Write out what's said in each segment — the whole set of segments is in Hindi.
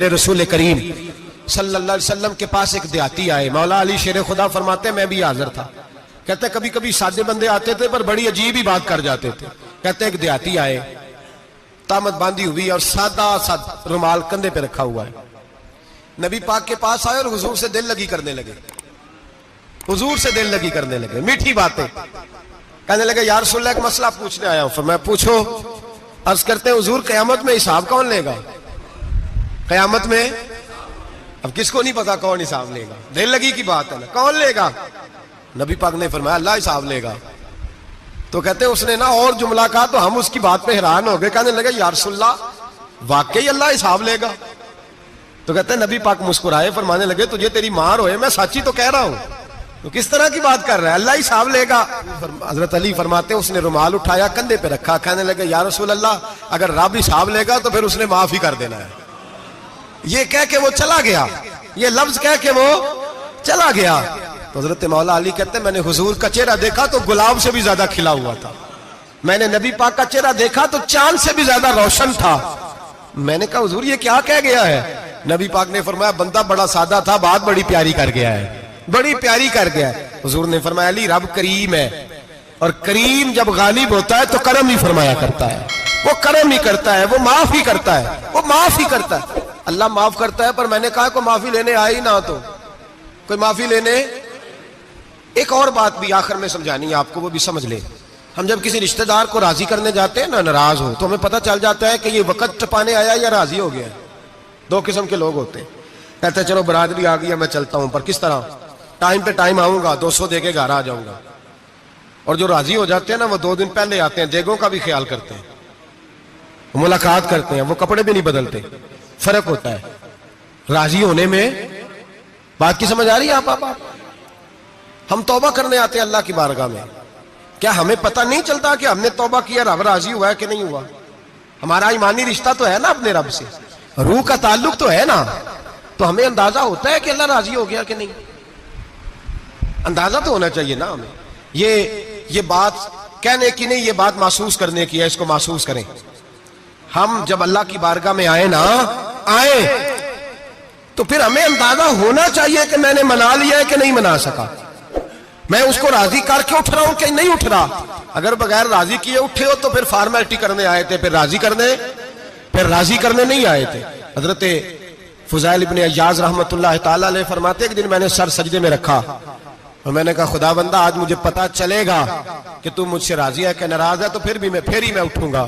मेरे रसूल करीम सल्लल्लाहु अलैहि वसल्लम के पास एक देहाती आए। मौला अली शेर खुदा फरमाते मैं भी हाजिर था। कहते कभी कभी सादे बंदे आते थे पर बड़ी अजीब ही बात कर जाते थे। कहते एक देहाती आए, तामत बांधी हुई और सादा सा रुमाल कंधे पे रखा हुआ है। नबी पाक के पास आए और हुजूर से दिल लगी करने लगे, हुजूर से दिल लगी करने लगे, मीठी बातें कहने लगे। यार रसूलल्लाह एक मसला पूछने आया हूं। फिर मैं पूछो। अर्ज करते हैं हुजूर क़यामत में हिसाब कौन लेगा? क़यामत में अब किसको नहीं पता कौन हिसाब लेगा, दिल लगी की बात है ना, कौन लेगा? नबी पाक ने फरमाया अल्लाह हिसाब लेगा। तो कहते उसने ना और जुमला कहा तो हम उसकी बात पे हैरान हो गए। कहने लगे यार रसूलल्लाह वाकई अल्लाह हिसाब लेगा? तो कहते नबी पाक मुस्कुराए, फरमाने लगे तुझे तेरी मार होए, मैं सच्ची तो कह रहा हूं, तो किस तरह की बात कर रहा है, अल्लाह हिसाब लेगा। हजरत अली फरमाते उसने रुमाल उठाया कंधे पे रखा, कहने लगे या रसूल अल्लाह अगर रब हिसाब लेगा तो फिर उसने माफ ही कर देना है। ये कह के वो चला गया, ये लफ्ज कह के वो चला गया। तो हजरत मौला अली कहते मैंने हुजूर का चेहरा देखा तो गुलाब से भी ज्यादा खिला हुआ था, मैंने नबी पाक का चेहरा देखा तो चांद से भी ज्यादा रोशन था। मैंने कहा हुजूर ये क्या कह गया है? नबी पाक ने फरमाया बंदा बड़ा सादा था, बात बड़ी प्यारी कर गया है, बड़ी प्यारी कर गया है। हुजूर ने फरमाया अली रब करीम है, और करीम जब गालिब होता है तो करम ही फरमाया करता है, वो करम ही करता है, वो माफ ही करता है, वो माफ ही करता है। अल्लाह माफ करता है, पर मैंने कहा कोई माफी लेने आए ही ना, तो कोई माफी लेने। एक और बात भी आखिर में समझानी है आपको, वो भी समझ ले। हम जब किसी रिश्तेदार को राजी करने जाते हैं ना, नाराज हो, तो हमें पता चल जाता है कि ये वक्त टपाने आया या राजी हो गया। दो किस्म के लोग होते हैं, कहते हैं चलो बरादरी आ गई है मैं चलता हूं, पर किस तरह? टाइम पे टाइम आऊंगा, 200 दे के घर आ जाऊंगा। और जो राजी हो जाते हैं ना, वो 2 दिन पहले आते हैं, देगों का भी ख्याल करते हैं, मुलाकात करते हैं, वो कपड़े भी नहीं बदलते। फर्क होता है राजी होने में। बात की समझ आ रही है आप? हम तौबा करने आते हैं अल्लाह की बारगाह में, क्या हमें पता नहीं चलता कि हमने तौबा किया, रब राजी हुआ है कि नहीं हुआ? हमारा ईमानी रिश्ता तो है ना अपने रब से, रूह का ताल्लुक तो है ना, तो हमें अंदाजा होता है कि अल्लाह राजी हो गया कि नहीं। अंदाजा तो होना चाहिए ना हमें। ये बात कहने की नहीं, ये बात महसूस करने की है, इसको महसूस करें। हम जब अल्लाह की बारगाह में आए तो फिर हमें अंदाजा होना चाहिए कि मैंने मना लिया है कि नहीं मना सका, मैं उसको राजी करके उठ रहा हूं कि नहीं उठ रहा। अगर बगैर राजी किए उठे हो तो फिर फॉर्मेलिटी करने आए थे, फिर राजी करने नहीं आए थे। हजरत फुज़ैल इब्ने अय्याज़ रहमतुल्लाह ताला अलैह फरमाते एक दिन मैंने सर सजदे में रखा और मैंने कहा खुदा बंदा आज मुझे पता चलेगा कि तू मुझसे राजी है कि नाराज है, तो फिर ही मैं उठूंगा,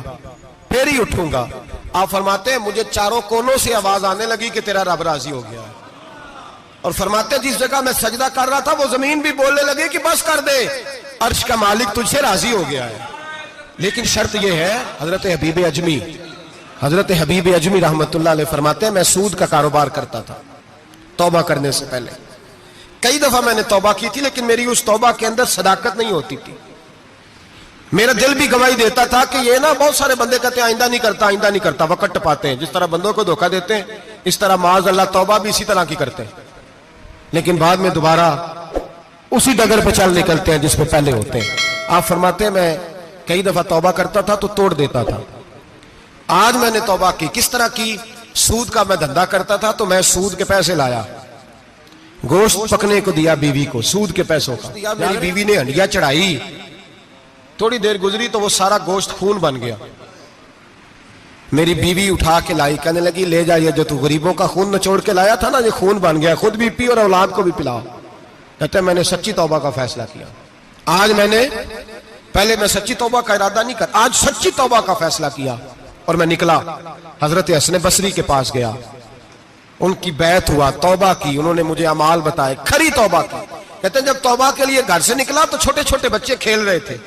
फिर ही उठूंगा। आप फरमाते हैं मुझे चारों कोनों से आवाज आने लगी कि तेरा रब राजी हो गया है। और फरमाते जिस जगह मैं सजदा कर रहा था वो जमीन भी बोलने लगे कि बस कर दे, अर्श का मालिक तुझसे राजी हो गया है। लेकिन शर्त यह है, हजरत हबीब अजमी रहमतुल्लाह अलैह फरमाते हैं मैं सूद का कारोबार करता था तौबा करने से पहले। कई दफा मैंने तौबा की थी, लेकिन मेरी उस तौबा के अंदर सदाकत नहीं होती थी। मेरा दिल भी गवाही देता था कि ये ना बहुत सारे बंदे कहते हैं आइंदा नहीं करता, वक़्त टपाते हैं, जिस तरह बंदों को धोखा देते हैं इस तरह माज़ अल्लाह तौबा भी इसी तरह की करते हैं, लेकिन बाद में दोबारा उसी डगर पे चल निकलते हैं जिस पे पहले होते हैं। आप फरमाते हैं मैं कई दफा तौबा करता था तो तोड़ देता था। आज मैंने तौबा की, किस तरह की? सूद का मैं धंधा करता था तो मैं सूद के पैसे लाया, गोश्त पकने को दिया बीवी को, सूद के पैसों का। मेरी बीवी ने हंडिया चढ़ाई, थोड़ी देर गुजरी तो वो सारा गोश्त खून बन गया। मेरी बीवी उठा के लाई, कहने लगी ले जाइए जो तू गरीबों का खून निचोड़ के लाया था ना, ये खून बन गया, खुद भी पी और औलाद को भी पिलाओ। कहते मैंने सच्ची तौबा का फैसला किया। आज पहले मैं सच्ची तौबा का इरादा नहीं कर, आज सच्ची तौबा का फैसला किया और मैं निकला हजरत हसन बसरी के पास गया, उनकी बैत हुआ, तौबा की, उन्होंने मुझे अमाल बताए, खरी तौबा की। कहते जब तौबा के लिए घर से निकला तो छोटे छोटे बच्चे खेल रहे थे।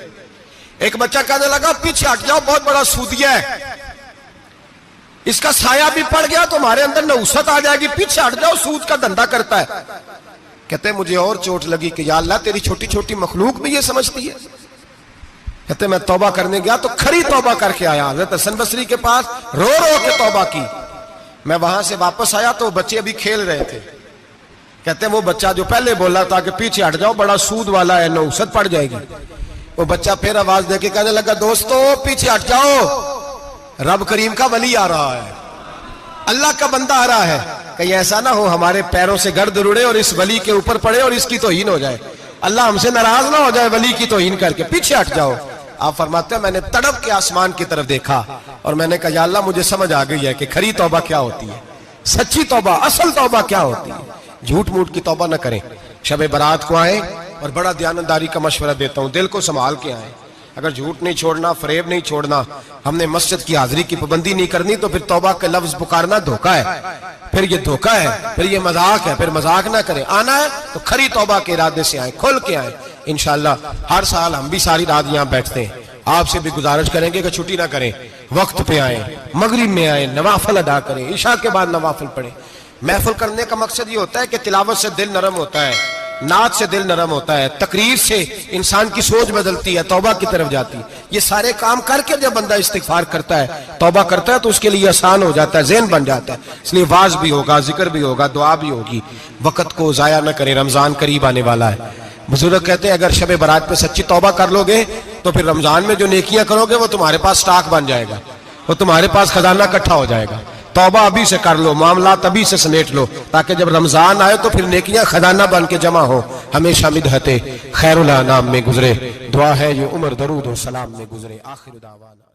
एक बच्चा कहने लगा पीछे हट जाओ, बहुत बड़ा सूदिया है, इसका साया भी पड़ गया तो हमारे अंदर नौसत आ जाएगी, पीछे हट जाओ, सूद का धंधा करता है। कहते मुझे और चोट लगी कि या अल्लाह तेरी छोटी छोटी मखलूक भी ये समझती है। कहते मैं तौबा करने गया तो खरी तौबा करके आया, हज़रत हसन बसरी के पास रो रो के तौबा की। मैं वहां से वापस आया तो बच्चे अभी खेल रहे थे। कहते वो बच्चा जो पहले बोला था कि पीछे हट जाओ बड़ा सूद वाला है, नौसत पड़ जाएगी, वो बच्चा फिर आवाज देके कहने लगा दोस्तों पीछे हट जाओ, रब करीम का वली आ रहा है, अल्लाह का बंदा आ रहा है, कहीं ऐसा ना हो हमारे पैरों से गर्द रुड़े और इस वली के ऊपर पड़े और इसकी तौहीन हो जाए, अल्लाह हमसे नाराज ना हो जाए वली की तौहीन करके, पीछे हट जाओ। आप फरमाते हैं मैंने तड़प के आसमान की तरफ देखा और मैंने कहा या अल्लाह मुझे समझ आ गई है कि खरी तौबा क्या होती है, सच्ची तौबा, असल तौबा क्या होती है। झूठ मूठ की तौबा न करें। शब बारात को आए और बड़ा दयानतदारी का मशवरा देता हूं, दिल को संभाल के आए। अगर झूठ नहीं छोड़ना, फरेब नहीं छोड़ना, हमने मस्जिद की हाजिरी की पाबंदी नहीं करनी, तो फिर तौबा के लफ्ज पुकारना धोखा है, फिर ये धोखा है, फिर ये मजाक है, फिर मजाक ना करें। आना है तो खरी तौबा के इरादे से आए, खुल के आए। इंशाअल्लाह हर साल हम भी सारी रात यहाँ बैठते हैं, आपसे भी गुजारिश करेंगे कि छुट्टी ना करें, वक्त पे आए, मगरिब में आए, नवाफिल अदा करें, इशा के बाद नवाफिल पढ़ें। महफिल करने का मकसद ये होता है कि तिलावत से दिल नरम होता है, नात से दिल नरम होता है, तकरीर से इंसान की सोच बदलती है, तौबा की तरफ जाती है। ये सारे काम करके जब बंदा इस्तिगफार करता है, तौबा करता है, तो उसके लिए आसान हो जाता है, ज़हन बन जाता है। इसलिए वाज भी होगा, जिक्र भी होगा, दुआ भी होगी। वक्त को जाया न करें, रमजान करीब आने वाला है। बुजुर्ग कहते हैं अगर शब बारात पे सच्ची तौबा कर लोगे तो फिर रमजान में जो नेकियां करोगे वो तुम्हारे पास स्टॉक बन जाएगा, वो तुम्हारे पास खजाना इकट्ठा हो जाएगा। तौबा अभी से कर लो, मामला तभी से समेट लो, ताकि जब रमजान आए तो फिर नेकियां खजाना बन के जमा हो। हमेशा मिदहते खैरुल अनाम में गुजरे, दुआ है ये उम्र दरूद और सलाम में गुजरे। आखिर दावाना।